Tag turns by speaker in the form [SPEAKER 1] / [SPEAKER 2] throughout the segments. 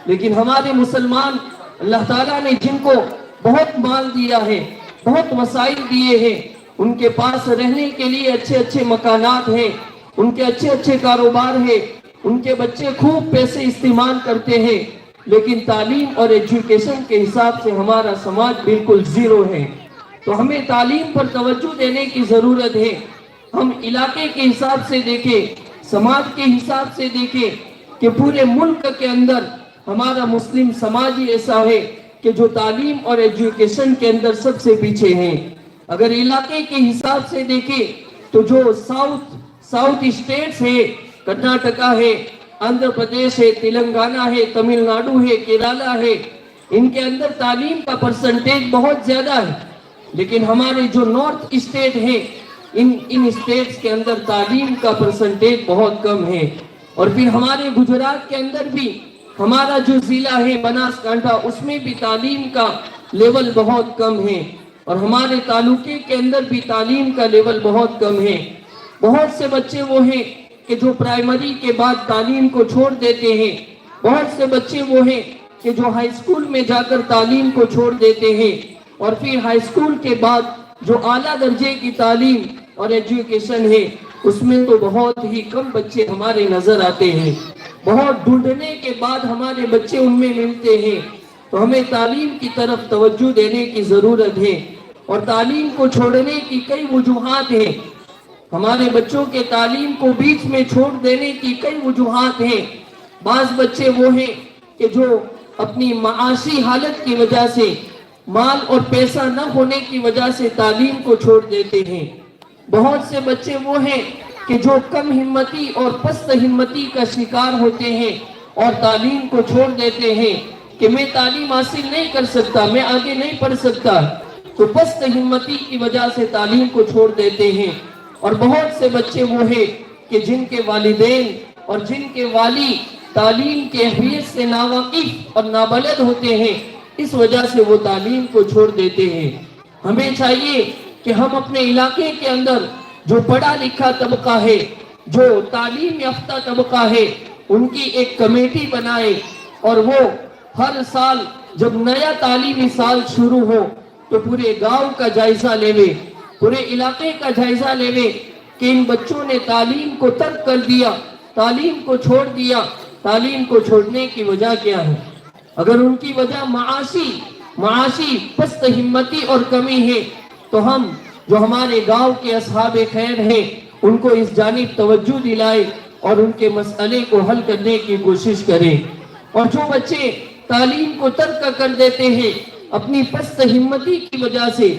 [SPEAKER 1] لیکن ہمارے مسلمان اللہ تعالیٰ نے جن کو بہت مال دیا ہے، بہت وسائل دیے ہیں، ان کے پاس رہنے کے لیے اچھے اچھے مکانات ہیں، ان کے اچھے اچھے کاروبار ہیں، ان کے بچے خوب پیسے استعمال کرتے ہیں، لیکن تعلیم اور ایجوکیشن کے حساب سے ہمارا سماج بالکل زیرو ہے۔ تو ہمیں تعلیم پر توجہ دینے کی ضرورت ہے۔ ہم علاقے کے حساب سے دیکھیں، سماج کے حساب سے دیکھیں کہ پورے ملک کے اندر ہمارا مسلم سماج ہی ایسا ہے کہ جو تعلیم اور ایجوکیشن کے اندر سب سے پیچھے ہیں۔ اگر علاقے کے حساب سے دیکھیں تو جو ساؤتھ اسٹیٹس ہے، کرناٹکا ہے، آندھرا پردیش ہے، تلنگانہ ہے، تمل ناڈو ہے، کیرالہ ہے، ان کے اندر تعلیم کا پرسنٹیج بہت زیادہ ہے، لیکن ہمارے جو نارتھ اسٹیٹ ہیں ان اسٹیٹس کے اندر تعلیم کا پرسنٹیج بہت کم ہے۔ اور پھر ہمارے گجرات کے اندر بھی ہمارا جو ضلع ہے بناس کانٹھا، اس میں بھی تعلیم کا لیول بہت کم ہے، اور ہمارے تعلقے کے اندر بھی تعلیم کا لیول بہت کم ہے۔ بہت سے بچے وہ ہیں کہ جو پرائمری کے بعد تعلیم کو چھوڑ دیتے ہیں، بہت سے بچے وہ ہیں کہ جو ہائی اسکول میں جا کر تعلیم کو چھوڑ دیتے ہیں، اور پھر ہائی اسکول کے بعد جو اعلیٰ درجے کی تعلیم اور ایجوکیشن ہے اس میں تو بہت ہی کم بچے ہمارے نظر آتے ہیں۔ بہت ڈھونڈنے کے بعد ہمارے بچے ان میں ملتے ہیں۔ تو ہمیں تعلیم کی طرف توجہ دینے کی ضرورت ہے، اور تعلیم کو چھوڑنے کی کئی وجوہات ہیں۔ ہمارے بچوں کے تعلیم کو بیچ میں چھوڑ دینے کی کئی وجوہات ہیں۔ بعض بچے وہ ہیں کہ جو اپنی معاشی حالت کی وجہ سے، مال اور پیسہ نہ ہونے کی وجہ سے تعلیم کو چھوڑ دیتے ہیں۔ بہت سے بچے وہ ہیں کہ جو کم ہمتی اور پست ہمتی کا شکار ہوتے ہیں اور تعلیم کو چھوڑ دیتے ہیں کہ میں تعلیم حاصل نہیں کر سکتا، میں آگے نہیں پڑھ سکتا، تو پست ہمتی کی وجہ سے تعلیم کو چھوڑ دیتے ہیں۔ اور بہت سے بچے وہ ہیں کہ جن کے والدین اور جن کے والی تعلیم کے اہمیت سے ناواقف اور نابلد ہوتے ہیں، اس وجہ سے وہ تعلیم کو چھوڑ دیتے ہیں۔ ہمیں چاہیے کہ ہم اپنے علاقے کے اندر جو پڑھا لکھا طبقہ ہے، جو تعلیم یافتہ طبقہ ہے، ان کی ایک کمیٹی بنائے، اور وہ ہر سال جب نیا تعلیمی سال شروع ہو تو پورے گاؤں کا جائزہ لیوے، پورے علاقے کا جائزہ لیوے کہ ان بچوں نے تعلیم کو ترک کر دیا، تعلیم کو چھوڑ دیا۔ تعلیم کو چھوڑنے کی وجہ کیا ہے؟ اگر ان کی وجہ معاشی پست ہمتی اور کمی ہے تو ہم جو ہمارے گاؤں کے اصحاب خیر ہیں ان کو اس جانب توجہ دلائے اور ان کے مسئلے کو حل کرنے کی کوشش کریں۔ اور جو بچے تعلیم کو ترک کر دیتے ہیں اپنی پست ہمتی کی وجہ سے،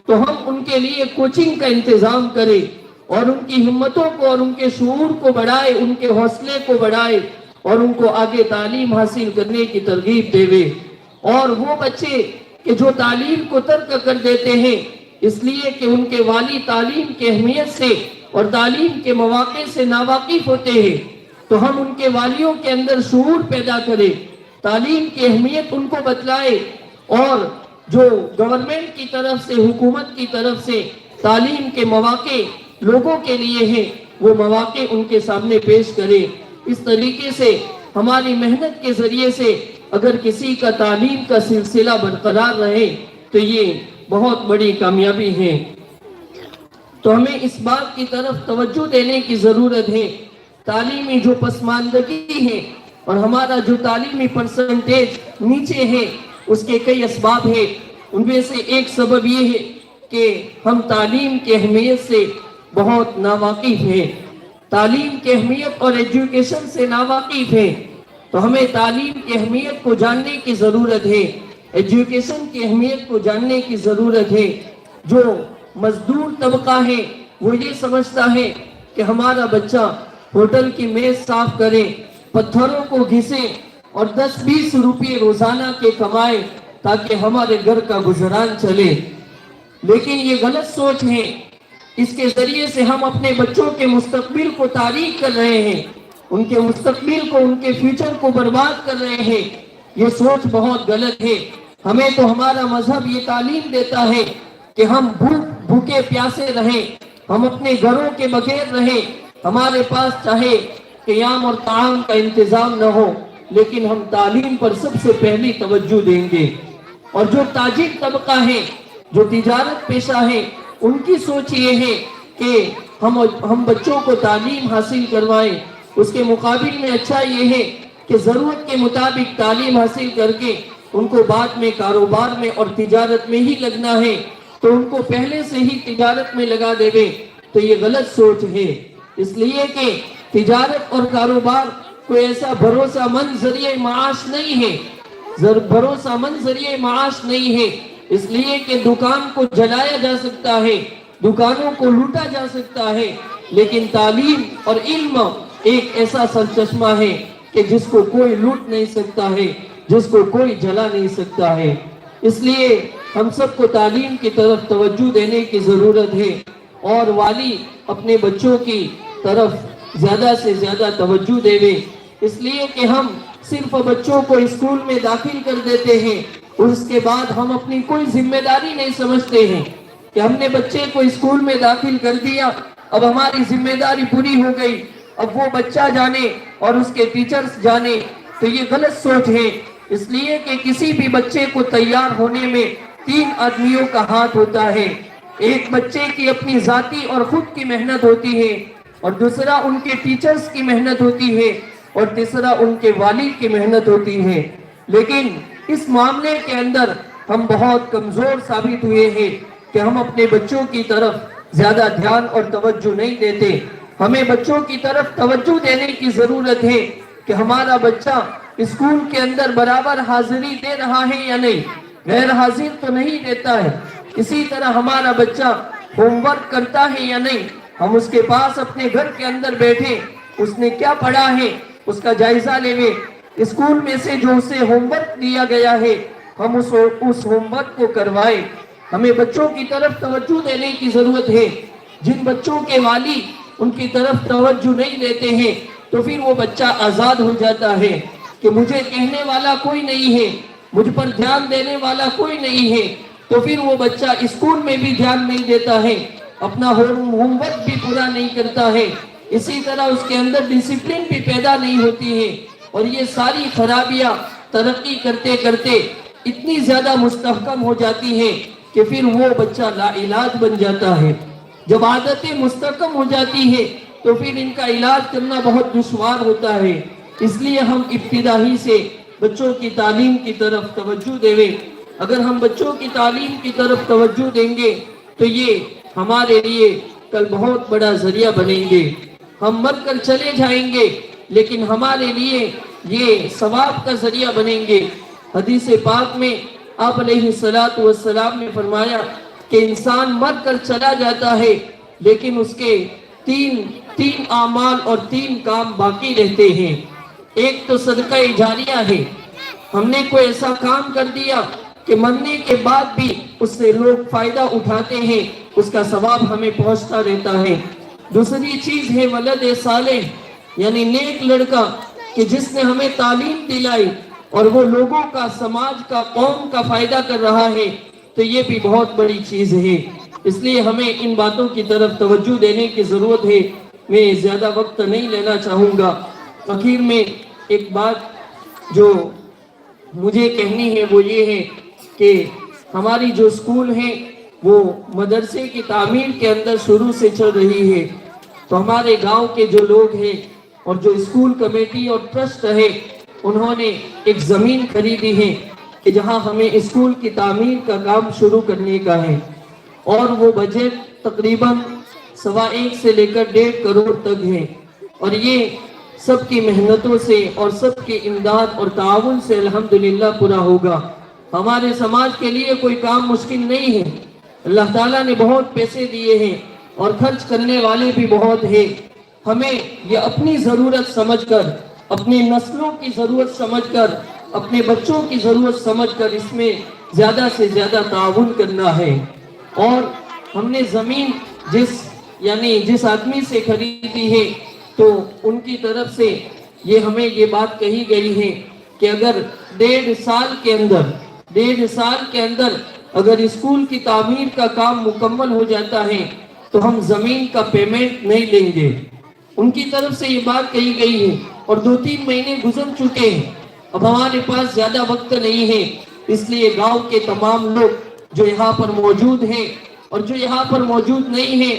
[SPEAKER 1] تو ہم ان کے لیے کوچنگ کا انتظام کریں اور ان کی ہمتوں کو اور ان کے شعور کو بڑھائے، ان کے حوصلے کو بڑھائے اور ان کو آگے تعلیم حاصل کرنے کی ترغیب دے۔ اور وہ بچے کہ جو تعلیم کو ترک کر دیتے ہیں اس لیے کہ ان کے والی تعلیم کی اہمیت سے اور تعلیم کے مواقع سے ناواقف ہوتے ہیں، تو ہم ان کے والیوں کے اندر شعور پیدا کریں، تعلیم کی اہمیت ان کو بتلائے، اور جو گورنمنٹ کی طرف سے، حکومت کی طرف سے تعلیم کے مواقع لوگوں کے لیے ہیں وہ مواقع ان کے سامنے پیش کریں۔ اس طریقے سے ہماری محنت کے ذریعے سے اگر کسی کا تعلیم کا سلسلہ برقرار رہے تو یہ بہت بڑی کامیابی ہے۔ تو ہمیں اس بات کی طرف توجہ دینے کی ضرورت ہے۔ تعلیمی جو پسماندگی ہے اور ہمارا جو تعلیمی پرسنٹیج نیچے ہے اس کے کئی اسباب ہیں۔ ان میں سے ایک سبب یہ ہے کہ ہم تعلیم کی اہمیت سے بہت ناواقف ہیں، تعلیم کی اہمیت اور ایجوکیشن سے ناواقف ہیں۔ تو ہمیں تعلیم کی اہمیت کو جاننے کی ضرورت ہے، ایجوکیشن کی اہمیت کو جاننے کی ضرورت ہے۔ جو مزدور طبقہ ہے وہ یہ سمجھتا ہے کہ ہمارا بچہ ہوٹل کی میز صاف کرے، پتھروں کو گھسے اور 10-20 روپے روزانہ کے کمائے تاکہ ہمارے گھر کا گزران چلے، لیکن یہ غلط سوچ ہے۔ اس کے ذریعے سے ہم اپنے بچوں کے مستقبل کو تاریک کر رہے ہیں، ان کے مستقبل کو، ان کے فیوچر کو برباد کر رہے ہیں۔ یہ سوچ بہت غلط ہے۔ ہمیں تو ہمارا مذہب یہ تعلیم دیتا ہے کہ ہم بھوکے پیاسے رہیں، ہم اپنے گھروں کے بغیر رہیں، ہمارے پاس چاہے قیام اور طعام کا انتظام نہ ہو، لیکن ہم تعلیم پر سب سے پہلی توجہ دیں گے. اور جو تاجر طبقہ ہے، جو تجارت پیشہ ہے، ان کی سوچ یہ ہے کہ ہم بچوں کو تعلیم حاصل کروائیں. اس کے مقابل میں اچھا یہ ہے کہ ضرورت کے مطابق تعلیم حاصل کر کے ان کو بعد میں کاروبار میں اور تجارت میں ہی لگنا ہے تو ان کو پہلے سے ہی تجارت میں لگا دے گے. تو یہ غلط سوچ ہے، اس لیے کہ تجارت اور کاروبار کوئی ایسا بھروسہ مند ذریعہ معاش نہیں ہے، بھروسہ مند ذریعہ معاش نہیں ہے. اس لیے کہ دکان کو جلایا جا سکتا ہے، دکانوں کو لوٹا جا سکتا ہے، لیکن تعلیم اور علم ایک ایسا سرچشمہ ہے کہ جس کو کوئی لوٹ نہیں سکتا ہے، جس کو کوئی جلا نہیں سکتا ہے. اس لیے ہم سب کو تعلیم کی طرف توجہ دینے کی ضرورت ہے، اور والی اپنے بچوں کی طرف زیادہ سے زیادہ توجہ دے. اس لیے کہ ہم صرف بچوں کو اسکول میں داخل کر دیتے ہیں اور اس کے بعد ہم اپنی کوئی ذمہ داری نہیں سمجھتے ہیں کہ ہم نے بچے کو اسکول میں داخل کر دیا، اب ہماری ذمہ داری پوری ہو گئی، اب وہ بچہ جانے اور اس کے ٹیچرز جانے. تو یہ غلط سوچ ہے، اس لیے کہ کسی بھی بچے کو تیار ہونے میں 3 آدمیوں کا ہاتھ ہوتا ہے. ایک بچے کی اپنی ذاتی اور خود کی محنت ہوتی ہے، اور دوسرا ان کے ٹیچرز کی محنت ہوتی ہے، اور تیسرا ان کے والد کی محنت ہوتی ہے. لیکن اس معاملے کے اندر ہم بہت کمزور ثابت ہوئے ہیں کہ ہم اپنے بچوں کی طرف زیادہ دھیان اور توجہ نہیں دیتے. ہمیں بچوں کی طرف توجہ دینے کی ضرورت ہے کہ ہمارا بچہ اسکول کے اندر برابر حاضری دے رہا ہے یا نہیں، غیر حاضر تو نہیں دیتا ہے. اسی طرح ہمارا بچہ ہوم ورک کرتا ہے یا نہیں، ہم اس کے پاس اپنے گھر کے اندر بیٹھے اس نے کیا پڑھا ہے اس کا جائزہ لے. اسکول میں سے جو اسے ہوم ورک دیا گیا ہے ہم اس ہوم ورک کو کروائیں. ہمیں بچوں کی طرف توجہ دینے کی ضرورت ہے. جن بچوں کے والد ان کی طرف توجہ نہیں دیتے ہیں تو پھر وہ بچہ آزاد ہو جاتا ہے کہ مجھے کہنے والا کوئی نہیں ہے، مجھ پر دھیان دینے والا کوئی نہیں ہے. تو پھر وہ بچہ اسکول میں بھی دھیان نہیں دیتا ہے، اپنا ہوم ورک بھی پورا نہیں کرتا ہے. اسی طرح اس کے اندر ڈسپلن بھی پیدا نہیں ہوتی ہے، اور یہ ساری خرابیاں ترقی کرتے کرتے اتنی زیادہ مستحکم ہو جاتی ہیں کہ پھر وہ بچہ لا علاج بن جاتا ہے. جب عادتیں مستحکم ہو جاتی ہیں تو پھر ان کا علاج کرنا بہت دشوار ہوتا ہے. اس لیے ہم ابتدا ہی سے بچوں کی تعلیم کی طرف توجہ دیں. اگر ہم بچوں کی تعلیم کی طرف توجہ دیں گے تو یہ ہمارے لیے کل بہت بڑا ذریعہ بنیں گے. ہم مر کر چلے جائیں گے لیکن ہمارے لیے یہ ثواب کا ذریعہ بنیں گے. حدیث پاک میں آپ علیہ السلام نے فرمایا کہ انسان مر کر چلا جاتا ہے لیکن اس کے تین اعمال اور 3 کام باقی رہتے ہیں. ایک تو صدقہ جاریہ ہے، ہم نے کوئی ایسا کام کر دیا کہ مرنے کے بعد بھی اس سے لوگ فائدہ اٹھاتے ہیں، اس کا ثواب ہمیں پہنچتا رہتا ہے. دوسری چیز ہے ولد صالح، یعنی نیک لڑکا کہ جس نے ہمیں تعلیم دلائی اور وہ لوگوں کا، سماج کا، قوم کا فائدہ کر رہا ہے، تو یہ بھی بہت بڑی چیز ہے. اس لیے ہمیں ان باتوں کی طرف توجہ دینے کی ضرورت ہے. میں زیادہ وقت نہیں لینا چاہوں گا. آخر میں ایک بات جو مجھے کہنی ہے وہ یہ ہے کہ ہماری جو اسکول ہیں وہ مدرسے کی تعمیر کے اندر شروع سے چل رہی ہے. تو ہمارے گاؤں کے جو لوگ ہیں اور جو اسکول کمیٹی اور ٹرسٹ ہے انہوں نے ایک زمین خریدی ہے کہ جہاں ہمیں اسکول کی تعمیر کا کام شروع کرنے کا ہے، اور وہ بجٹ تقریباً 1.25 سے لے کر 1.5 کروڑ تک ہے. اور یہ سب کی محنتوں سے اور سب کی امداد اور تعاون سے الحمدللہ پورا ہوگا. ہمارے سماج کے لیے کوئی کام مشکل نہیں ہے. اللہ تعالیٰ نے بہت پیسے دیے ہیں اور خرچ کرنے والے بھی بہت ہیں. ہمیں یہ اپنی ضرورت سمجھ کر، اپنی نسلوں کی ضرورت سمجھ کر، اپنے بچوں کی ضرورت سمجھ کر اس میں زیادہ سے زیادہ تعاون کرنا ہے. اور ہم نے زمین جس آدمی سے خریدی ہے تو ان کی طرف سے ہمیں یہ بات کہی گئی ہے کہ اگر 1.5 سال کے اندر اگر اسکول کی تعمیر کا کام مکمل ہو جاتا ہے تو ہم زمین کا پیمنٹ نہیں لیں گے. ان کی طرف سے یہ بات کہی گئی ہے اور 2-3 مہینے گزر چکے ہیں अब हमारे पास ज्यादा वक्त नहीं है, इसलिए गांव के तमाम लोग जो यहाँ पर मौजूद हैं और जो यहाँ पर मौजूद नहीं हैं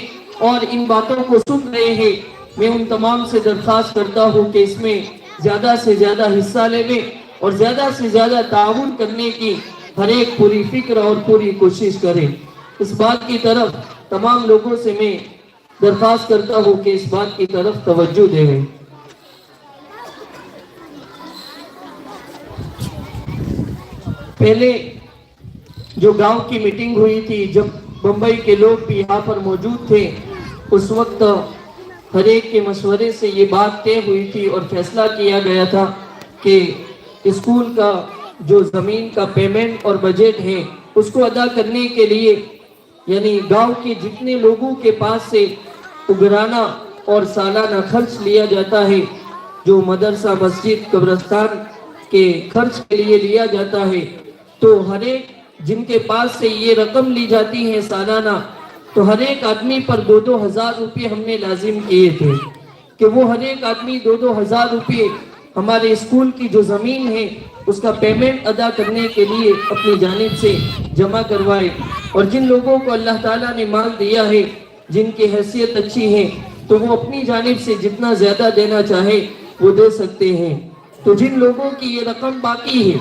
[SPEAKER 1] और इन बातों को सुन रहे हैं, मैं उन तमाम से दरख्वास्त करता हूँ कि इसमें ज्यादा से ज्यादा हिस्सा लेने और ज्यादा से ज्यादा ताउन करने की हर एक पूरी फिक्र और पूरी कोशिश करें। इस बात की तरफ तमाम लोगों से मैं दरख्वास्त करता हूँ कि इस बात की तरफ तवज्जो दें। पहले जो गांव की मीटिंग हुई थी, जब मुंबई के लोग भी यहाँ पर मौजूद थे, उस वक्त हर एक के मशवरे से ये बात तय हुई थी और फैसला किया गया था कि स्कूल का जो ज़मीन का पेमेंट और बजट है उसको अदा करने के लिए, यानी गांव के जितने लोगों के पास से उगराना और सालाना खर्च लिया जाता है, जो मदरसा मस्जिद कब्रिस्तान के खर्च के लिए लिया जाता है, तो हर एक जिनके पास से ये रकम ली जाती है सालाना, तो हर एक आदमी पर 2-2 हज़ार रुपये हमने लाजिम किए थे कि वो हर एक आदमी 2-2 हज़ार रुपये हमारे स्कूल की जो ज़मीन है उसका पेमेंट अदा करने के लिए अपनी जानिब से जमा करवाए। और जिन लोगों को अल्लाह ताला ने माल दिया है, जिनकी हैसियत अच्छी है, तो वो अपनी जानिब से जितना ज़्यादा देना चाहे वो दे सकते हैं। तो जिन लोगों की ये रकम बाकी है,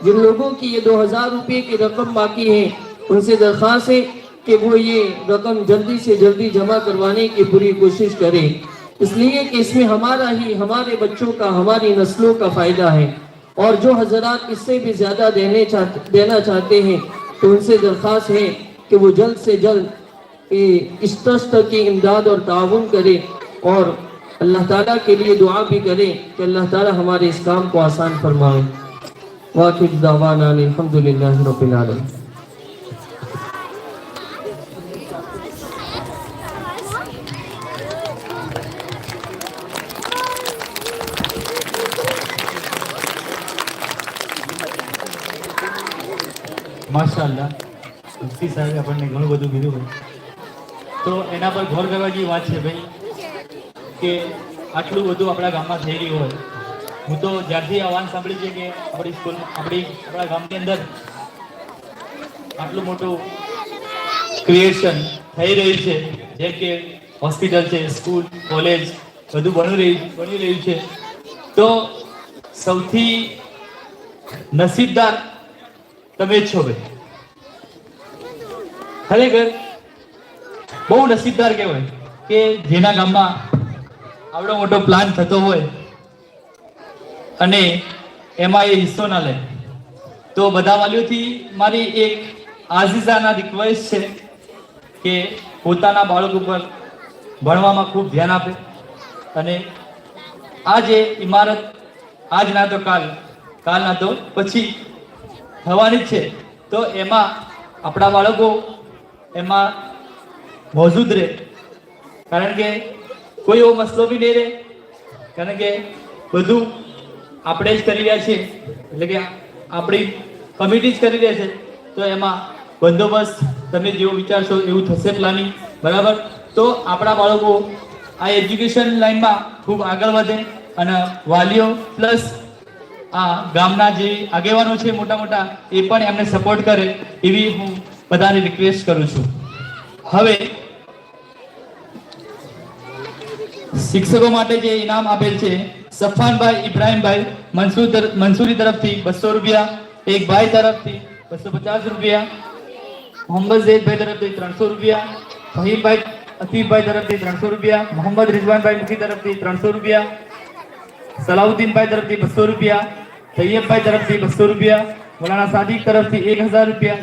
[SPEAKER 1] जिन लोगों की ये 2000 रुपये की रकम बाकी है, उनसे दरख्वास्त है कि वो ये रकम जल्दी से जल्दी जमा करवाने की पूरी कोशिश करें, इसलिए कि इसमें हमारा ही, हमारे बच्चों का, हमारी नस्लों का फ़ायदा है। और जो हजरात इससे भी ज़्यादा देना चाहते हैं, तो उनसे दरख्वास्त है कि वो जल्द से जल्द इस ट्रस्ट की इमदाद और ताउन करें और अल्लाह ताला के लिए दुआ भी करें कि अल्लाह ताला हमारे इस काम को आसान फरमाए। वाक़िअ दावाना अल्हम्दुलिल्लाहि रब्बिल आलमीन।
[SPEAKER 2] માશાઅલ્લાહ, મુફ્તી સાહેબે આપણને ઘણું બધું કીધું ભાઈ, તો એના પર ગૌર કરવા જેવી વાત છે ભાઈ કે આટલું બધું આપણા ગામમાં થઈ રહ્યું હોય। હું તો જ્યારથી આ વાત સાંભળી છે કે આપણી સ્કૂલ, આપણા ગામની અંદર આટલું મોટું ક્રિએશન થઈ રહ્યું છે, જેમ કે હોસ્પિટલ છે, સ્કૂલ, કોલેજ બધું બની રહ્યું છે, તો સૌથી નસીબદાર તમે જ છો ભાઈ। ખરેખર બહુ નસીબદાર કહેવાય કે જેના ગામમાં આવડો મોટો પ્લાન થતો હોય અને એમાં એ હિસ્સો ના લે। તો બધા વાલીઓથી મારી એક આઝીઝાના રિક્વેસ્ટ છે કે પોતાના બાળક ઉપર ભણવામાં ખૂબ ધ્યાન આપે અને આ જે ઇમારત આજ ના તો કાલ ના તો પછી થવાની છે, તો એમાં આપણા બાળકો એમાં મौजूद રહે, કારણ કે કોઈ એવો મસલો બી નહીં રહે, કારણ કે બધું આપણે જ કરી રહ્યા છીએ, એટલે કે આપણી કમિટી જ કરી રહ્યા છે, તો એમાં બંદોબસ્ત તમે જેવું વિચારશો એવું થશે પ્લાનિંગ, બરાબર? તો આપણા બાળકો આ એજ્યુકેશન લાઈનમાં ખૂબ આગળ વધે અને વાલીઓ પ્લસ આ ગામના જે આગેવાનો છે મોટા મોટા એ પણ એમને સપોર્ટ કરે એવી હું બધાને રિક્વેસ્ટ કરું છું। હવે શિક્ષકો માટે જે ઇનામ આપેલ છે, સફાનભાઈ ઇબ્રાહીમભાઈ મંસૂરી તરફથી 200 રૂપિયા, એક ભાઈ તરફથી 250 રૂપિયા, મોહમ્મદ ઝૈદભાઈ તરફથી 300 રૂપિયા, ફહીમભાઈ અતીફભાઈ તરફથી 300 રૂપિયા, મોહમ્મદ રિઝવાનભાઈ મુખી તરફથી 300 રૂપિયા, સલાઉદ્દીનભાઈ તરફથી 200 રૂપિયા, તૈયબભાઈ તરફથી 200 રૂપિયા, મૌલાના સાદિક તરફથી 1000 રૂપિયા,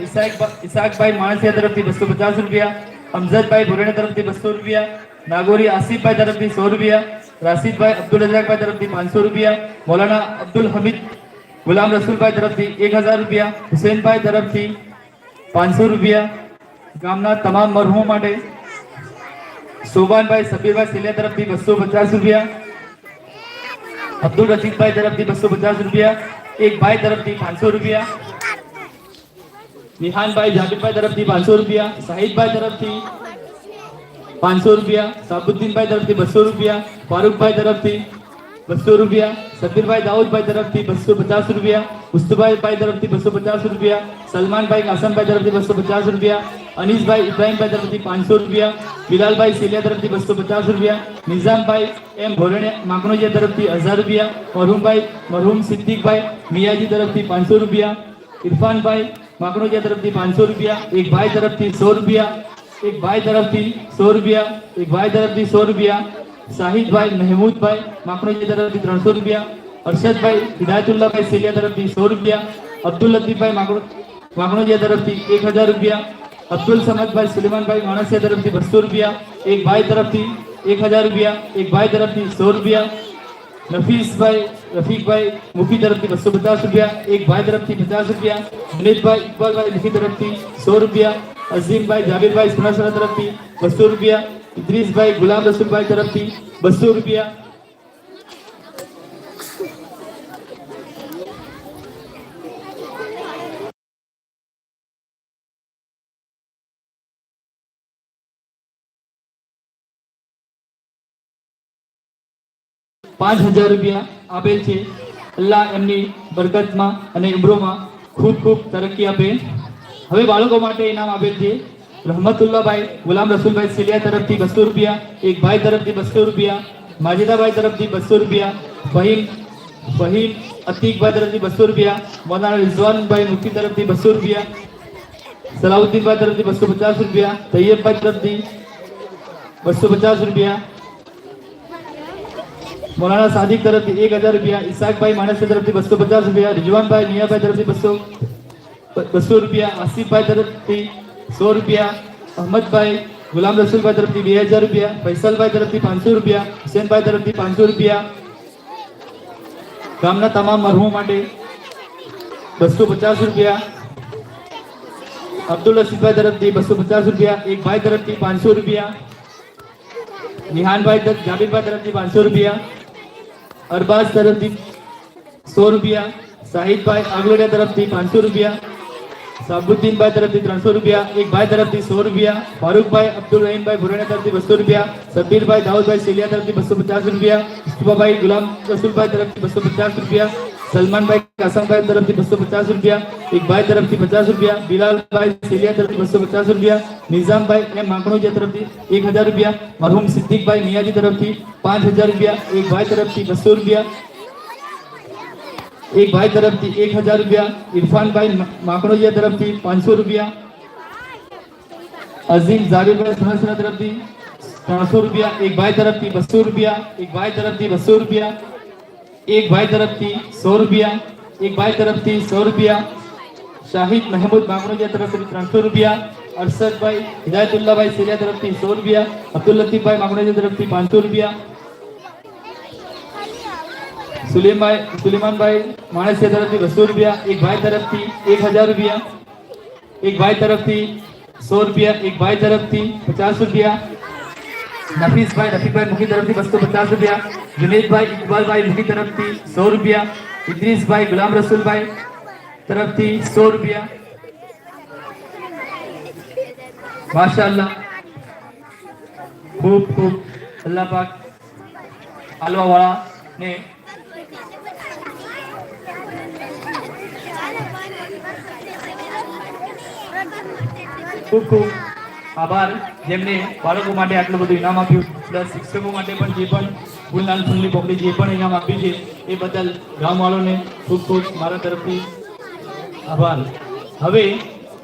[SPEAKER 2] ઇસાકભાઈ માણસિયા તરફથી 250 રૂપિયા, અમજદભાઈ ભુરેણા તરફથી 200 રૂપિયા, नागोरी आसिफभाई तरफથી 100 રૂપિયા, રાશિદભાઈ અબ્દુલ રજાકભાઈ तरफથી 500 રૂપિયા, મૌલાના અબ્દુલ હમીદ ગુલામ રસૂલભાઈ तरफથી 1000 રૂપિયા, હુસૈનભાઈ तरफથી 500 રૂપિયા, ગામના તમામ મરહૂમ માટે શોભાનભાઈ સબીરભાઈ સિલિયા तरफથી 250 રૂપિયા, અબ્દુલ રશીદભાઈ तरफથી 250 રૂપિયા, એક ભાઈ तरफથી 500 રૂપિયા, નિહાનભાઈ જાબિરભાઈ तरफથી 500 રૂપિયા, શાહિદભાઈ तरफથી 500 રૂપિયા, સાબુદ્દીનભાઈ તરફથી 200 રૂપિયા, ફારૂકભાઈ તરફથી 200 રૂપિયા, સબ્બીરભાઈ દાઉદભાઈ તરફથી 250 રૂપિયા, મુસ્તુભાઈ તરફથી 250 રૂપિયા, સલમાનભાઈ કાસમભાઈ તરફથી 250 રૂપિયા, અનીસભાઈ ઇબ્રાહીમભાઈ તરફથી 500 રૂપિયા, બિલાલભાઈ સિલિયા તરફથી 250 રૂપિયા, નિઝામભાઈ એમ ભોરણિયા માકણોજીયા તરફથી 1000 રૂપિયા, મરહુમ સિદ્દીકભાઈ મિયાજી તરફથી 500 રૂપિયા, ઇરફાનભાઈ માકણોજીયા તરફથી 500 રૂપિયા, એક ભાઈ તરફથી 100 રૂપિયા, એક ભાઈ તરફથી 100 રૂપિયા, એક ભાઈ તરફથી 100 રૂપિયા, શાહિદભાઈ મહેમૂદભાઈ માકણોજીયા તરફથી 300 રૂપિયા, અરશદભાઈ હિદાયતુલ્લાહભાઈ સિલિયા તરફથી 100 રૂપિયા, અબ્દુલ લતીફભાઈ માકણોજીયા તરફથી 1000 રૂપિયા, અબ્દુલ સમદભાઈ સુલેમાનભાઈ માણસિયા તરફથી 200 રૂપિયા, એક ભાઈ તરફથી 1000 રૂપિયા, એક ભાઈ તરફથી 100 રૂપિયા, નફીસભાઈ રફીકભાઈ મુફી તરફથી 250 રૂપિયા, એક ભાઈ તરફથી 50 રૂપિયા, જુનેદભાઈ ઇકબાલભાઈ મુફી તરફથી 100 રૂપિયા, અઝીમભાઈ જાબીરભાઈ સુનાસરા તરફથી 200 રૂપિયા, ઇદ્રીસભાઈ ગુલામ રસૂલભાઈ તરફથી 200 રૂપિયા, ₹5000 આપેલ છે. અલ્લાહ એમની બરકતમાં અને ઉમરોમાં ખૂબ ખૂબ તરક્કી આપે. હવે બાળકો માટે ઇનામ આપેલ છે. રહમતુલ્લાહભાઈ ગુલામ રસૂલભાઈ સિલિયા તરફથી 200 રૂપિયા, એક ભાઈ તરફથી 200 રૂપિયા, માજીદાભાઈ તરફથી 200 રૂપિયા, ફહીમ અતીકભાઈ તરફથી 200 રૂપિયા, મૌલાના રિઝવાનભાઈ મુફતી તરફથી 200 રૂપિયા, સલાઉદ્દીનભાઈ તરફથી 250 રૂપિયા, તૈયબભાઈ તરફથી 250 રૂપિયા, मौलाना सादिक तरफ 1000 रुपया, इसाकभाई मानस तरफ 250 रुपया, रिजवानभाई मियाभाई तरफ 200 रुपया, आसिफभाई तरफ 100 रुपया, अहमदभाई गुलाम रसूलभाई तरफ 2000 रुपया, फैसलभाई तरफ 500 रुपया, हुसैनभाई तरफ 500 रुपया, गामना तमाम मरहूम માટે 250 रुपया, अब्दुल रशीदभाई तरफ 250 रुपया, एक भाई तरफ 500 रुपया, निहानभाई जाबिरभाई तरफ 500 रुपया, अरबाज तरफ 100 रुपया, शाहिदभाई आगलोडिया तरफ 500 रुपया, साबुद्दीनभाई तरफ 300 रुपया, एक भाई तरफ 100 रुपया, फारूकभाई अब्दुल रहीमभाई भुराणिया तरफ 200 रुपया, सब्बीरभाई दाऊदभाई सिलिया तरफ 250 रुपया, मुस्तफाभाई गुलाम रसूलभाई तरफ 250 रुपया, सलमानभाई कासमभाई तरफ 250 रुपया, एक भाई तरफ 50 रुपया, बिलालभाई सिलिया तरफ 250 रुपया, निजामभाई एम माकणोजिया तरफ 1000 रुपया, मरहूम सिद्दीकभाई मियाजी तरफ 5000 रुपया, एक भाई तरफ 200 रुपया, एक भाई तरफ 1000 रुपया, इरफान भाई माकणोजिया तरफ 500 रुपया, अजीम जाबिरभाई सुनासरा तरफ 300 रुपया, एक भाई तरफ 200 रुपया, एक भाई तरफ 200 रुपया, एक भाई तरफ 100 रुपया, एक भाई तरफ 100 रुपया, शाहिद महमूद माकणोजिया तरफ 300 रुपया, अरशद भाई हिदायतुल्लाह भाई सिलिया तरफ 100 रुपया, अब्दुल लतीफ भाई माकणोजिया तरफ 500 रुपया, सुलेमान भाई मानसिया तरफ 200 रुपया, एक भाई तरफ 1000 रुपया, एक भाई तरफ 100 रुपया, एक भाई तरफ 50 रुपया, नफीस भाई रफीक भाई मुखी तरफ 250 रुपया, जुनेद भाई इकबाल भाई मुखी तरफ 100 रुपया, इद्रीस भाई गुलाम रसूल भाई तरफ 100 रुपया, माशाअल्लाह खूब खूब अल्लाह पाक आलवा वाला ने खूब खूब आभार જેમને બાળકો માટે આટલું બધું ઇનામ આપ્યું, પ્લસ શિક્ષકો માટે પણ જે પણ ફૂલનાલ ફૂલની પોકળી જે પણ ઇનામ આપ્યું છે એ બદલ ગામવાળોને ખૂબ ખૂબ મારા તરફથી આભાર. હવે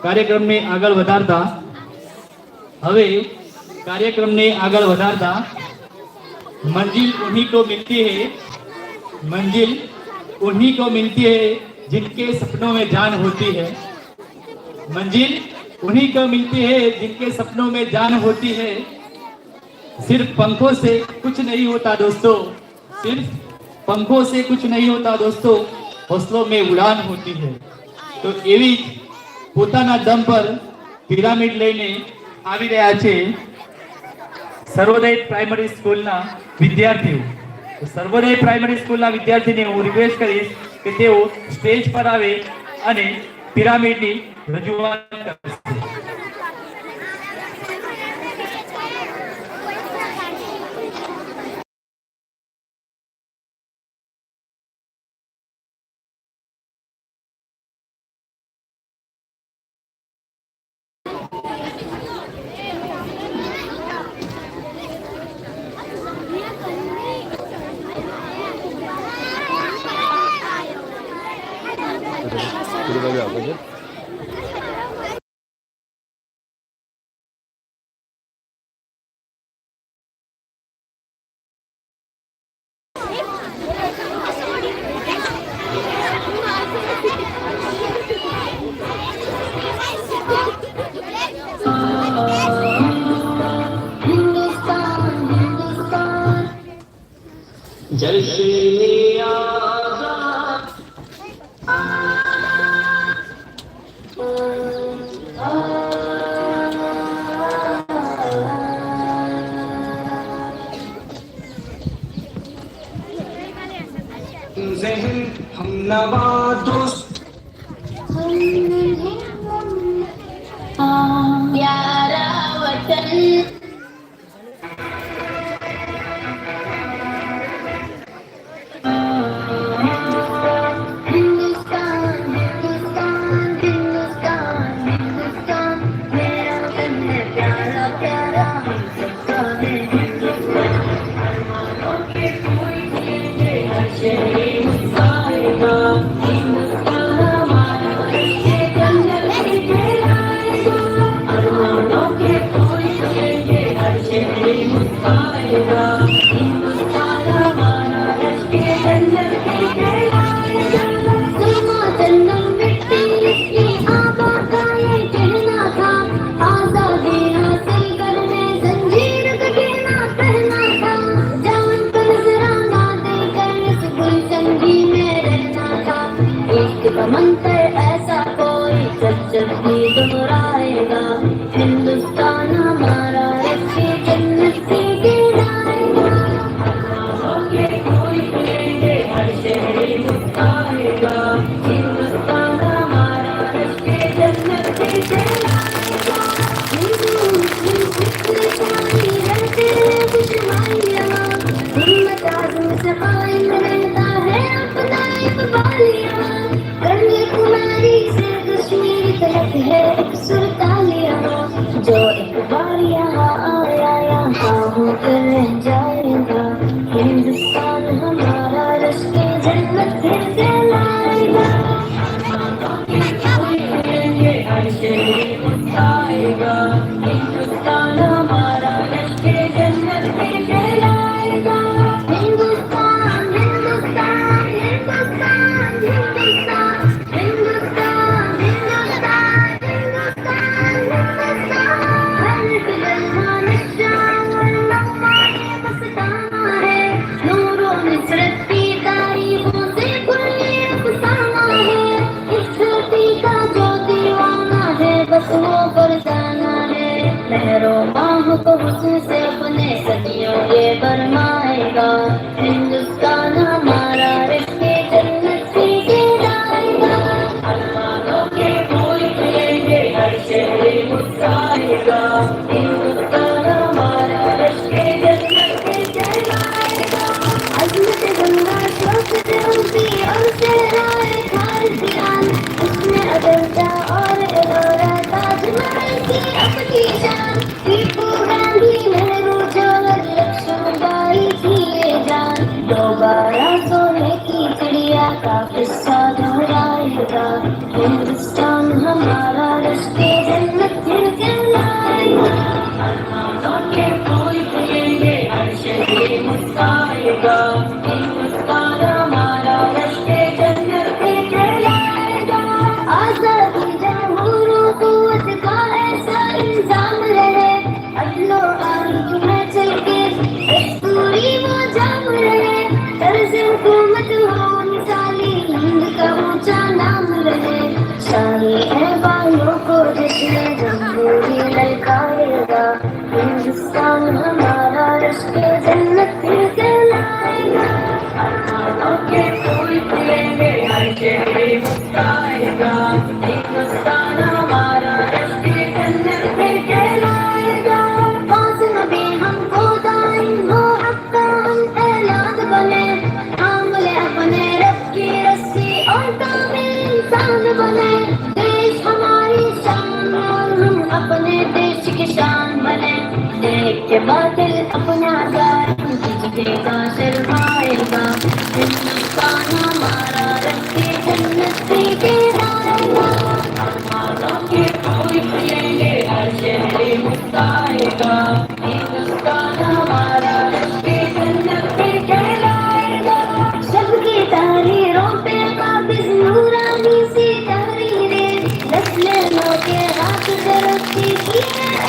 [SPEAKER 2] કાર્યક્રમને આગળ વધારતા मंजिल उन्हीं को मिलती है, मंजिल उन्हीं को मिलती है जिनके सपनों में जान होती है, मंजिल उन्हीं को मिलती है जिनके सपनों में जान होती है, सिर्फ पंखों से कुछ नहीं होता दोस्तों, सिर्फ पंखों से कुछ नहीं होता दोस्तों, हौसलों में उड़ान होती है. तो एवी પોતાના દમ પર પિરામિડ લઈને આવી રહ્યા છે સર્વોદય પ્રાઇમરી સ્કૂલના વિદ્યાર્થીઓ. સર્વોદય પ્રાઇમરી સ્કૂલના વિદ્યાર્થીને હું રિક્વેસ્ટ કરીશ કે તેઓ સ્ટેજ પર આવે અને પિરામિડની રજૂઆત કરશે.
[SPEAKER 1] जश्न आज़ाद ज़हन हम नवा दोस्त
[SPEAKER 3] प्यारा वतन मंतर ऐसा कोई चल भी दोहराएगा हिंदुस्तान हमारा इसकी जन्नत से गिराएगा कोई खुलेंगे हर शहरी मुस्कुराएगा हिंदुस्तान हमारा इसकी जन्नत से गिराएगा रहते खुशहालियाँ हिम्मत आज़म से कायम रहता है अपना इक़बालियाँ कन्याकुमारी से कश्मीर तक है एक सुरतालियाँ जो एक बार यहाँ आया यहाँ होकर रह जाएगा हिंदुस्तान हमारा रश्के जन्नत फिर से लाएगा हर शहर मुस्कुराएगा हिंदुस्तान हमारा रश्के जन्नत फिर से लाएगा हिंदुस्तान हिंदुस्तान हिंदुस्तान हिंदुस्तान लहरों बाहों को हुस्न से अपने सदियों ये बरमाएगा हिंदुस्तान हमारा रिश्ते जन्नत से गिराएगा अरमानों के फूल खिलेंगे हर शहर मुस्कुराएगा हिंदुस्तान हमारा रिश्ते जन्नत से गिराएगा अज़मत गंगा शौक से उमटी और सहराए खारजियान उसमें अदलता और एलोरा ताजमहल की अपनी शान टीपू गांधी नेहरू जवाहर लक्ष्मीबाई थी ये जान दोबारा सोने की चिड़िया का किस्सा दोहराएगा हिंदुस्तान हमारा रिश्ते जन्नत फिर से लाएगा अरमानों के फूल खिलेंगे हर शहर मुस्कुराएगा हिंदुस्तान हमारा रिश्ते जन्नत फिर से लाएगा आजादी जमहूर कुव्वत का ऐसा इंतजाम रहे अदलो आदमी में चल के दस्तूरी वो जाम रहे तर्ज़ हुकूमत हो मिसाली हिंद का ऊंचा नाम रहे शाही अहबानों को जश्न जमहूरी ललकारेगा हिंदुस्तान हमारा रिश्ते जन्नत फिर से लाएगा अरमानों के फूल खिलेंगे हर शहर मुस्कुराएगा हिंदुस्तान हमारा रिश्ते जन्नत फिर से लाएगा पास नबी हमको दाइन हो हक़ हम ऐलान बने थामले अपने रब की रस्सी और कामिल इंसान बने देश हमारी शान और हम अपने देश की शान बने देख के बातिल अपना जान जीतेगा शर्माएगा हिंदुस्तान हमारा रस्ते जन्नत से के हाथ से रखी की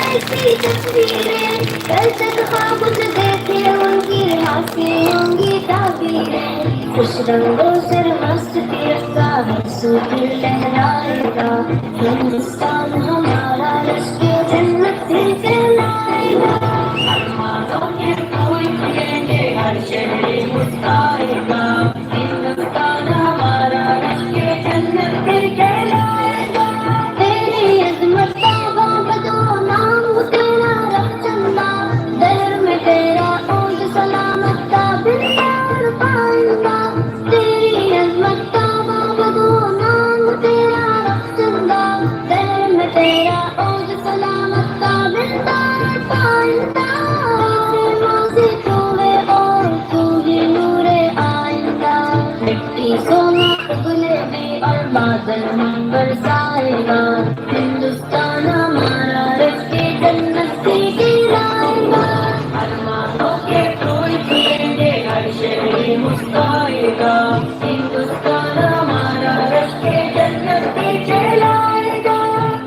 [SPEAKER 3] ऐसी तस्वीरें, कल तक ख्वाब से देखे उनकी हाथी होंगी ताबीरें। खुश रंगों से मस्त तिरंगा हर सूख लहराएगा, हिंदुस्तान हमारा लश्के जन्नत दिल कहलाएगा। अरमानों के फूल खिलेंगे हर शहरी मुस्कुराएगा, हिंदुस्तान हमारा लश्के जन्नत दिल कहलाएगा। तेरी अज़मत का बाबदो नाम तेरा रखचंदा, दर में तेरा ओज सलामत का बिंदार पाइंदा। तेरी अज़मत का बाबदो नाम तेरा रखचंदा, दर में तेरा ओज सलामत का बिंदार पाइंदा। रोज़ी तू है और तू ही नूरे आइंदा, मिट्टी सोना उगले भी और बादल हम बरसाएगा, हिंदुस्तान हमारा रख के जन्नत से गिराएगा। अरमानों के फूल खिलेंगे हर शहरी मुस्कुराएगा, हिंदुस्तान हमारा रख के जन्नत से कहलाएगा।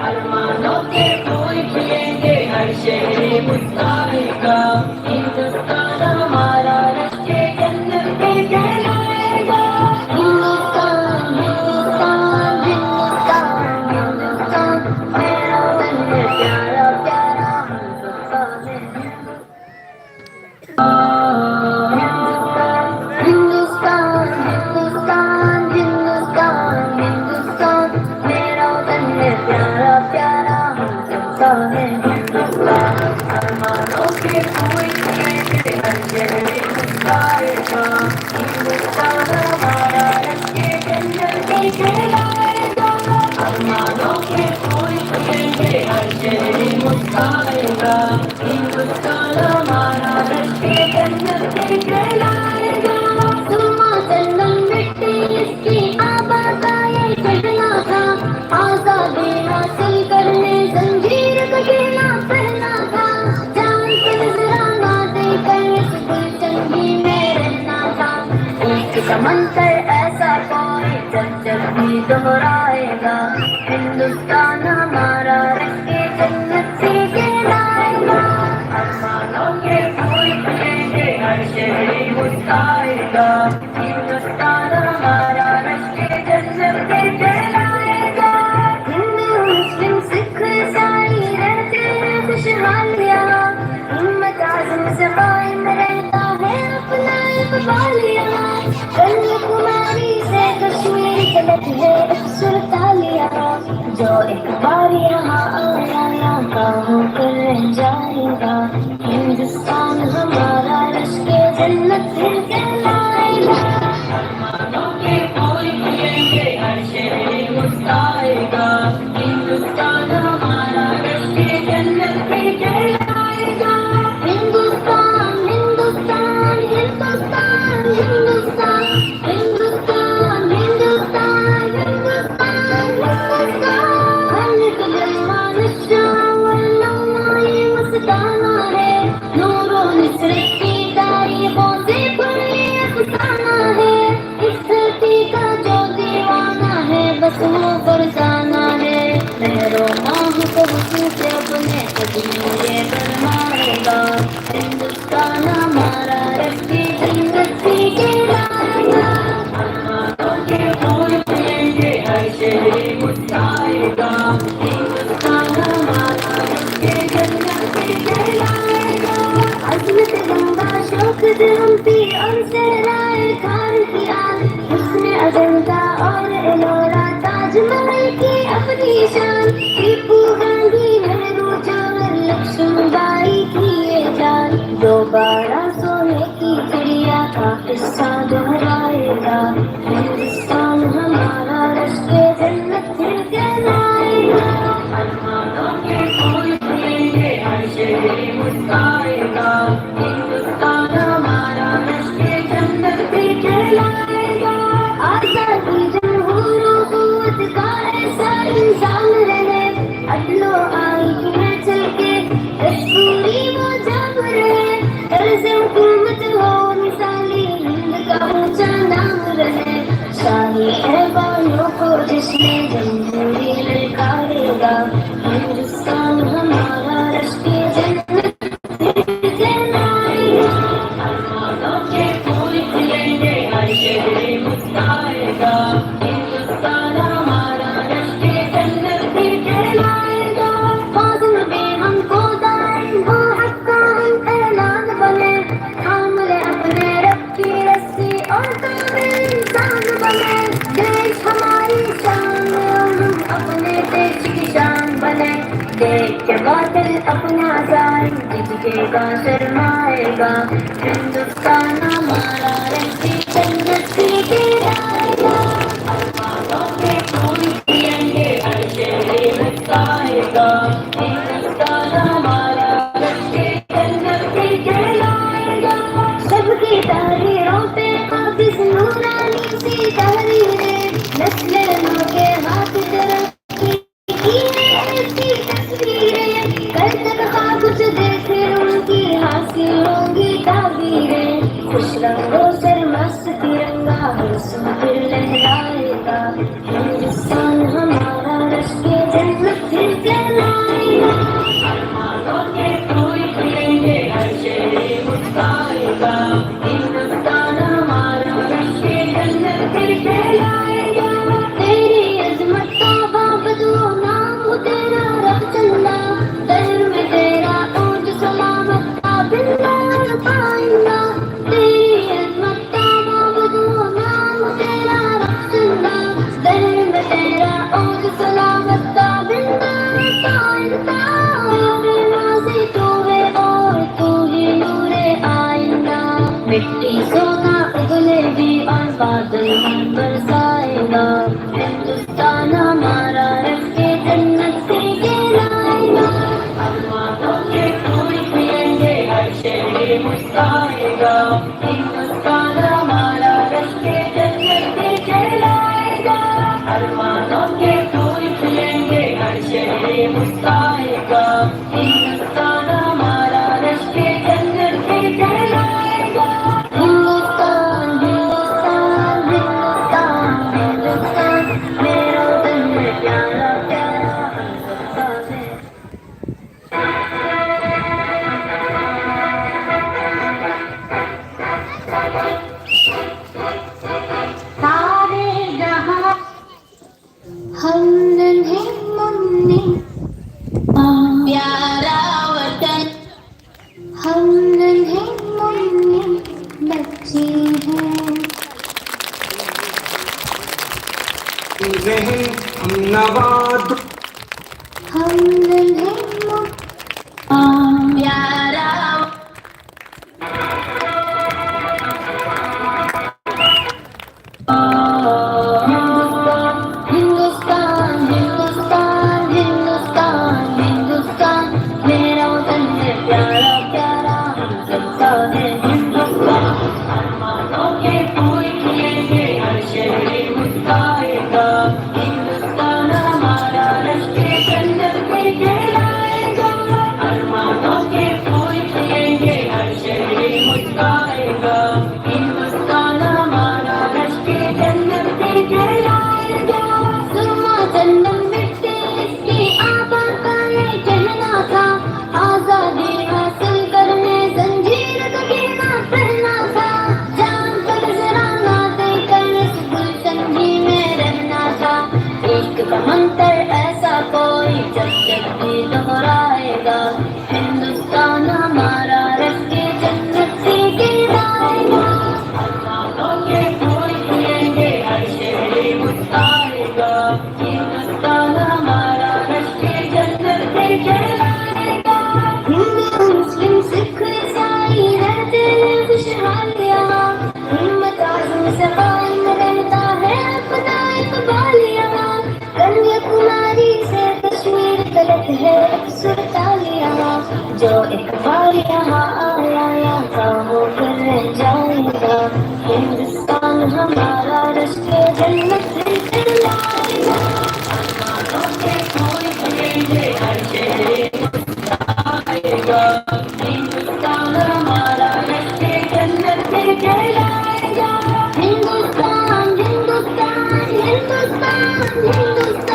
[SPEAKER 3] अरमानों के फूल खिलेंगे हर शहरी मुस्कुराएगा, हिंदुस्तान हमारा रख के जन्नत से कहलाएगा। हिंदुस्तान हिंदुस्तान हिंदुस्तान हिंदुस्तान, मेरा वतन है प्यारा प्यारा हिंदुस्तान है। हिंदुस्तान हिंदुस्तान हिंदुस्तान हिंदुस्तान, मेरा वतन है प्यारा प्यारा हिंदुस्तान है। हिंदुस्तान अरमानों के फूल खिलेंगे हर शहरी मुस्कुराएगा, हिंदुस्तान हमारा रख के जन्नत से कहलाएगा। अरमानों के फूल खिलेंगे हर शहरी मुस्कुराएगा, हिंदुस्तान हमारा रख के जन्नत से कहलाएगा। हिमाचल मिट्टी इसकी आबादा ये कहना था, आजादी हासिल करने जंजीर का गहना पहना था। जान पे नजराना देकर इस गुलचंदी में रहना था। एक समंदर ऐसा कोई जब जब भी दोहराएगा, हिंदुस्तान हमारा रख के जन्नत से कहलाएगा। अरमानों के फूल खिलेंगे हर शहरी मुस्कुराएगा, हिंदुस्तान हमारा रख के जन्नत से कहलाएगा। हिंदू मुस्लिम सिख ईसाई रहते हैं खुशहाल यहाँ, हिम्मत आज़म से कायम रहता है अपना इक़बाल यहाँ। कन्याकुमारी से कश्मीर तक है एक सुरताल यहाँ, जो एक बार यहाँ आया यहाँ होकर रह जाएगा। हिंदुस्तान हमारा लश्के जन्नत दिल कहलाएगा। अरमानों के फूल खिलेंगे हर शहरी मुस्कुराएगा, हिंदुस्तान हमारा लश्के जन्नत दिल कहलाएगा। हिंदुस्तान हिंदुस्तान हिंदुस्तान हिंदुस्तान हिंदुस्तान हिंदुस्तान हिंदुस्तान हिंदुस्तान, हर कलमा नशा ये मस्ताना है, नूरो निसरत की तारीखों से भरे अफसाना है। इस धरती का जो दीवाना है बस वो फरसाना है, लहरों माह को हुस्न से अपने सदियों ये फरमाएगा। हिंदुस्तान हमारा रख के जन्नत से कहलाएगा। अरमानों के फूल खिलेंगे हर शहरी मुस्कुराएगा, हिंदुस्तान हमारा रख के जन्नत से कहलाएगा। अज़मत गंगा शौक हम्पी और सहराए खान की आन, हुस्न अजंता और एलोरा ताजमहल की अपनी शान। टीपू गांधी नेहरू जवाहर लक्ष्मीबाई की ये जान, दोबारा सोने की चिड़िया का किस्सा दोहराएगा। हिंदुस्तान हमारा लश्के जन्नत दिल कहलाएगा। अरमानों के फूल खिलेंगे हर शहरी मुस्कुराएगा, हिंदुस्तान हमारा लश्के जन्नत दिल कहलाएगा। आजादी जमहूर हुकूमत का ऐसा इंसान रहे, अदलो आइन में चल के दस्तूरी वो जब रहे। तर्ज़ हुकूमत हो मिसाली, हिंद का ऊंचा नाम रहे। शाही जमहूरी ललकारेगा। हिंदुस्तान हमारा रश्के जन्नत कहलाएगा। आसमानों के फूल खिलेंगे, हर शहर मुस्कुराएगा। हिंदुस्तान हमारा रश्के जन्नत कहलाएगा। फाजिल में हमको दाएं हो हक का हम ऐलान बने। थाम ले अपने रब की रस्सी और ताबे इंसान बने। देश हमारी शान, हम अपने देश की शान बने। देख के बादल अपना जान झिझकेगा शर्माएगा। हिंदुस्तान हमारा रश्के जन्नत कहलाएगा। आसमानों के फूल खिलेंगे, हर शहर मुस्कुराएगा। हिंदुस्तान हमारा रश्के जन्नत कहलाएगा। सबकी तहरीरों पे हाफिज नूरानी सी तहरीरें, नस्ल नूर के हाथ तरक्की की है ऐसी तस्वीरें। कल तक ख्वाब कुछ देख उनकी हासिल होंगी ताबीरें। खुश रंगों सरमस्त तिरंगा हर सू फिर लहराएगा। हिंदुस्तान हमारा रश्के जन्नत कहलाएगा। आसमानों के फूल खिलेंगे, हर शहर मुस्कुराएगा। हिंदुस्तान हमारा रश्के जन्नत कहलाएगा। तेरी अजमत का बाबदू नाम तेरा रखचंदा, दर में तेरा ऊंच सलामत का बिंदा पाइंदा। तेरी अजमत का बाबदू नाम तेरा रखचंदा, दर में तेरा ऊंच सलामत का बिंदा पाइंदा। नाज़ी तू है और तू ही नूरे आइंदा। मिट्टी सोना उगलेगी और बादल मन बरसाएगा। हिंदुस्तान हमारा रश्के जन्नत कहलाएगा। आसमानों के फूल खिलेंगे, हर शहर मुस्कुराएगा। हिंदुस्तान हमारा रश्के जन्नत कहलाएगा। आसमानों के फूल खिलेंगे, हर शहर मुस्कुराएगा। हिंदुस्तान हमारा रश्के जन्नत कहलाएगा। हिंदुस्तान हिंदुस्तान हिंदुस्तान हिंदुस्तान, मेरा वतन है प्यारा प्यारा हम सबका है। सारे जहां हम नन्हे मुन्ने, प्यारा वतन हम नन्हे मुन्ने बच्चे हैं।
[SPEAKER 4] हम नवाद
[SPEAKER 3] हम नन्हे मुन्ने प्यारा हिंदुस्तान हिंदुस्तान हिंदुस्तान हिंदुस्तान, मेरा वतन है प्यारा प्यारा हम सबका है। हिंदुस्तान आसमानों के फूल खिलेंगे, हर शहर मुस्कुराएगा। हिंदुस्तान हमारा रश्के जन्नत कहलाएगा। आसमानों के फूल खिलेंगे, हर शहर मुस्कुराएगा। हिंदुस्तान हमारा रश्के जन्नत कहलाएगा। सुरमा चंदन मिट्टी इसकी आबा का ये कहना था। आजादी हासिल करने जंजीर का गहना पहना था। जान का नजराना देकर इस गुलशन ही में रहना था। एक का मंत्र ऐसा कोई जब जब भी दोहराएगा। हिंदुस्तान हमारा रश्के जन्नत कहलाएगा। आसमानों के फूल खिलेंगे, हर शहर मुस्कुराएगा। हिंदुस्तान हमारा रश्के जन्नत कहलाएगा। हिंदू मुस्लिम सिख ईसाई रहते हैं खुशहाल यहाँ। हिम्मत आज़म से कायम रहता है अपना इकबाल यहाँ। कन्याकुमारी से कश्मीर तलक है एक सुरताल यहाँ। जो एक बार यहाँ आया यहाँ होकर रह जाएगा। हिंदुस्तान हमारा रश्के जन्नत कहलाएगा। आसमानों के फूल खिलेंगे, हर शहर मुस्कुराएगा। हिंदुस्तान हमारा रश्के जन्नत कहलाएगा। हिंदुस्तान हिंदुस्तान हिंदुस्तान हिंदुस्तान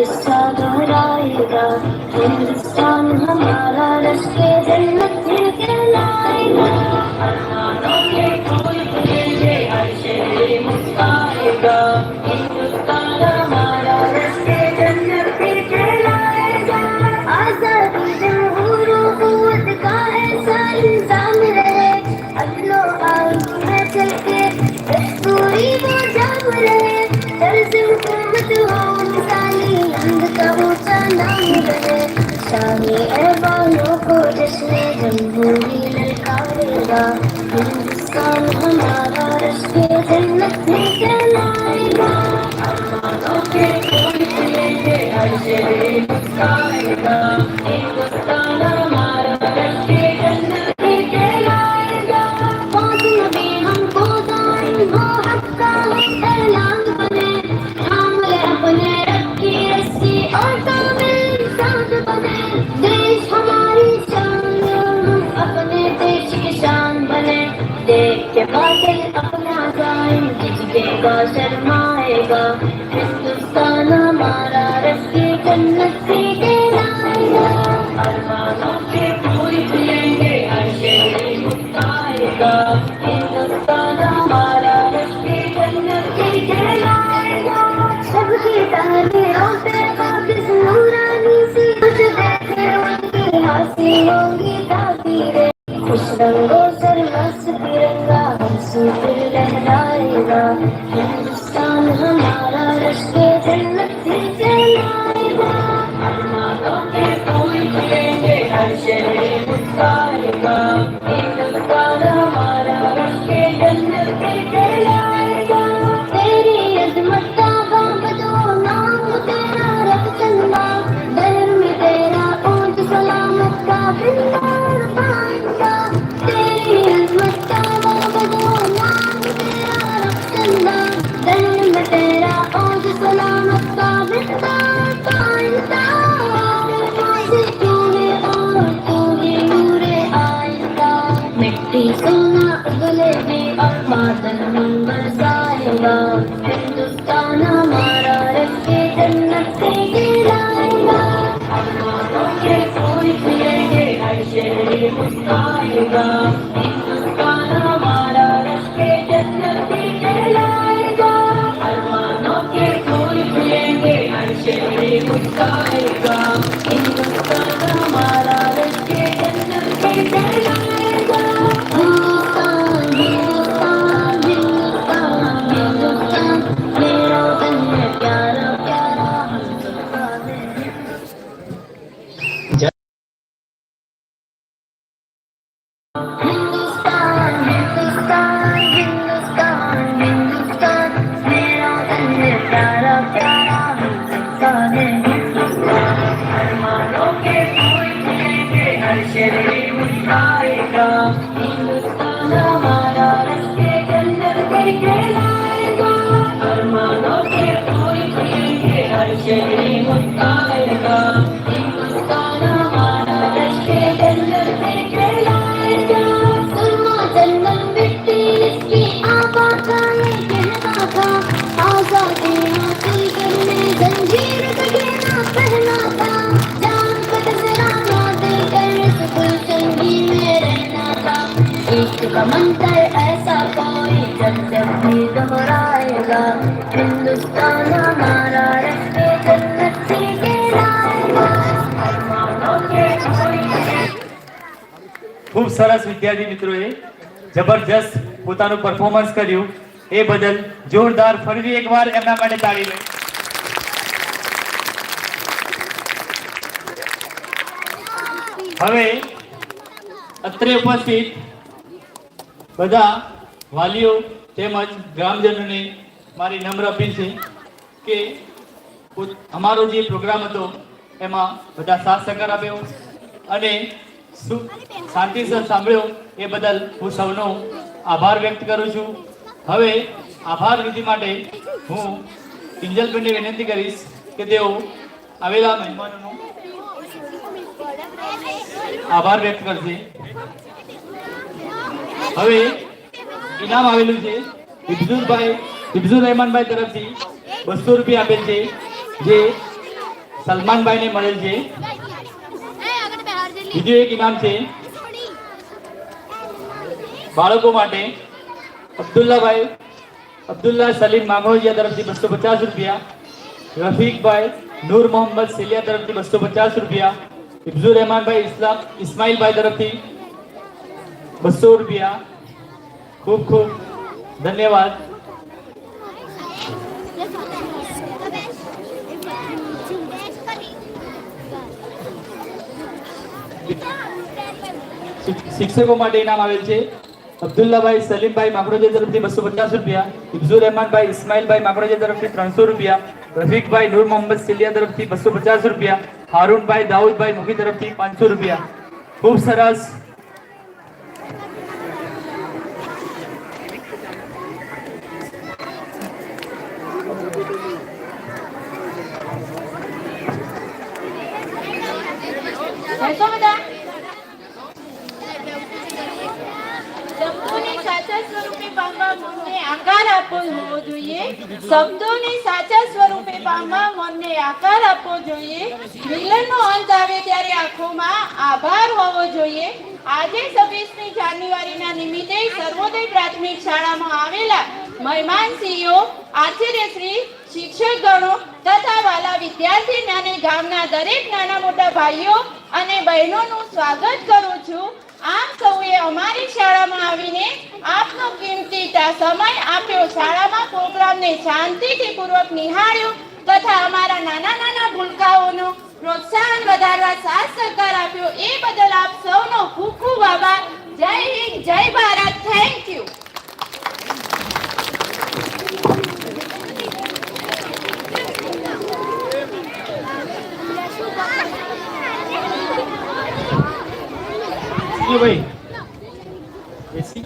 [SPEAKER 3] किस्सा दोहराएगा। हिंदुस्तान हमारा रश्के जन्नत में कहलाएगा। अरमानों के फूल खिलेंगे, हर शहर मुस्कुराएगा। हिंदुस्तान हमारा रश्के जन्नत में कहलाएगा। आजादी जमहूर हुकूमत का ऐसा इंतजाम रहे, अदलो आज़म में चल के दस्तूरी वो जाम रहे। तर्ज़ हुकूमत हो इंसानी, हिंद का ऊंचा नाम रहे। शाही ऐवानों को जश्न जमहूरी ललकारेगा। हिंदुस्तान हमारा रश्के जन्नत में कहलाएगा। अरमानों के फूल खिलेंगे, हर शहर मुस्कुराएगा। हिंदुस्तान हमारा रश्के जन्नत में कहलाएगा। मौसम में हमको दाएं वो हक का ऐलान बने, थाम ले अपने रब की रस्सी और कामिल इंसान बने। देश हमारी शान, हम अपने देश की शान बने। देख के बादल अपना जाएं, झिझकेगा शर्माएगा। हिंदुस्तान हमारा रश्के जन्नत से कहलाएगा। अरमानों के फूल खिलेंगे, हर शहर मुस्कुराएगा। हिंदुस्तान हमारा रश्के जन्नत से कहलाएगा। सबकी तारीरों पे वापस नूरानी सी कुछ देखे, उनकी हंसी होगी ताबीरें। खुश रंगों सरमस्त तिरंगा हमसे फिर लहराएगा। हिंदुस्तान हमारा रश्के जन्नत से कहलाएगा। अरमानों के फूल खिलेंगे, हर शहर मुस्कुराएगा। हिंदुस्तान हमारा रश्के जन्नत से कहलाएगा। तेरी अज़मत का बाबदो नाम तेरा रब चंदा, दर में तेरा ऊंच सलामत का बिंदार पाइंदा। तेरी अज़मत का बाबदो नाम तेरा रब चंदा, दर में तेरा ऊंच सलामत का बिंदार पाइंदा। से तू है और तू ही नूरे आइंदा। मिट्टी सोना उगलेगी और बादल मन बरसाएगा। हिंदुस्तान हमारा रश्के जन्नत से कहलाएगा। अरमानों के फूल खिलेंगे, हर शहर मुस्कुराएगा। हिंदुस्तान हमारा रश्के जन्नत से कहलाएगा। अरमानों के फूल खिलेंगे, हर शहर मुस्कुराएगा। हिंदुस्तान हमारा रश्के जन्नत से कहलाएगा। हिंदुस्तान हिंदुस्तान हिंदुस्तान हिंदुस्तान, मेरा वतन है प्यारा प्यारा हम सबका है। हिंदुस्तान हिंदुस्तान हिंदुस्तान हिंदुस्तान, मेरा वतन है प्यारा प्यारा हम सबका है। अरमानों के फूल खिलेंगे, हर शहर मुस्कुराएगा। हिंदुस्तान हमारा रश्के जन्नत से कहलाएगा। अरमानों के फूल खिलेंगे, हर शहर मुस्कुराएगा। हिंदुस्तान हमारा रश्के जन्नत से कहलाएगा। सुरमा जन्नत मिट्टी इसकी आबा का ये कहना था, आजादी हासिल करने जंजीर कभी ना पहना था। जान का नजराना देकर इस गुलशन में रहना था। इश्क का मंत्र ऐसा कोई जब जब भी दोहराएगा। हिंदुस्तान हमारा रश्के जन्नत से कहलाएगा। अरमानों के फूल
[SPEAKER 2] ખૂબ સરસ વિદ્યાર્થી મિત્રોએ જબરજસ્ત પોતાનું પરફોર્મન્સ કર્યું, એ બદલ જોરદાર ફરી એકવાર એમના માટે તાળી લો. હવે અત્રે ઉપસ્થિત બધા વાલીઓ તેમજ ગ્રામજનોને મારી નમ્ર અપીલ છે કે અમારો જે પ્રોગ્રામ હતો એમાં બધા સાથ સહકાર આપ્યો અને શાંતિસર સાંભળ્યો એ બદલ હું સૌનો આભાર વ્યક્ત કરું છું. હવે આભાર વિધિ માટે હું કિંજલબેનને વિનંતી કરીશ કે તેઓ આવેલા મહેમાનોનો આભાર વ્યક્ત કરશે. હવે ઇનામ આવેલું છે હિફઝુર રહેમાનભાઈ તરફથી 200 રૂપિયા આપેલ છે, જે સલમાનભાઈને મળેલ છે. બીજું એક ઇનામ છે બાળકો માટે અબ્દુલ્લા સલીમ માંગરોળિયા તરફથી 250 રૂપિયા, રફીકભાઈ નૂર મોહમ્મદ સેલિયા તરફથી 250 રૂપિયા, ઇબ્ઝુર રહેમાનભાઈ ઇસ્માઇલભાઈ તરફથી 200 રૂપિયા. ખૂબ ખૂબ ધન્યવાદ. શિક્ષકો માટે ઇનામ આવેલ છે અબ્દુલ્લાભાઈ સલીમભાઈ માંગરોળિયા તરફથી 250 રૂપિયા, ઇબ્ઝુર રહેમાનભાઈ ઇસ્માઇલભાઈ માંગરોળિયા તરફથી 300 રૂપિયા, રફીકભાઈ નૂર મોહમ્મદ સેલિયા તરફથી 250 રૂપિયા, હારૂનભાઈ દાઉદભાઈ મુખી તરફથી 500 રૂપિયા. ખૂબ સરસ.
[SPEAKER 5] બેસો બધા. શબ્દોને સાચા સ્વરૂપે પામવા મનને આકાર આપવો હોવો જોઈએ. શબ્દોને સાચા સ્વરૂપે પામવા મનને આકાર આપવો જોઈએ. મિલનનો અંત આવે ત્યારે આંખોમાં આભાર હોવો જોઈએ. આજે 26મી જાન્યુઆરીના નિમિત્તે સર્વોદય પ્રાથમિક શાળામાં આવેલા મહેમાનશ્રીઓ, આચાર્યશ્રી, શિક્ષકગણો તથા વાલા વિદ્યાર્થી અને ગામના દરેક નાના મોટા ભાઈઓ અને બહેનોનું સ્વાગત કરું છું. આપ સૌએ અમારી શાળામાં આવીને આપનો કિંમતી સમય આપ્યો, શાળામાં પ્રોગ્રામને શાંતિથી પૂર્વક નિહાળ્યો તથા અમારા નાના નાના ભૂલકાઓનો પ્રોત્સાહન વધારવા સાથ સહકાર આપ્યો. એ બદલ આપ સૌનો ખૂબ ખૂબ આભાર. જય હિન્દ, જય ભારત. Thank you.
[SPEAKER 2] ભાઈ બેસી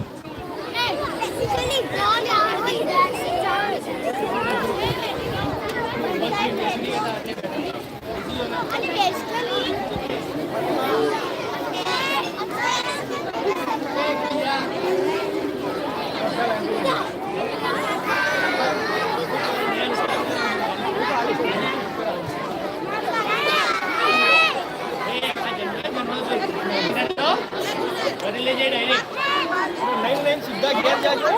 [SPEAKER 6] સીધા ઘેર જાજો.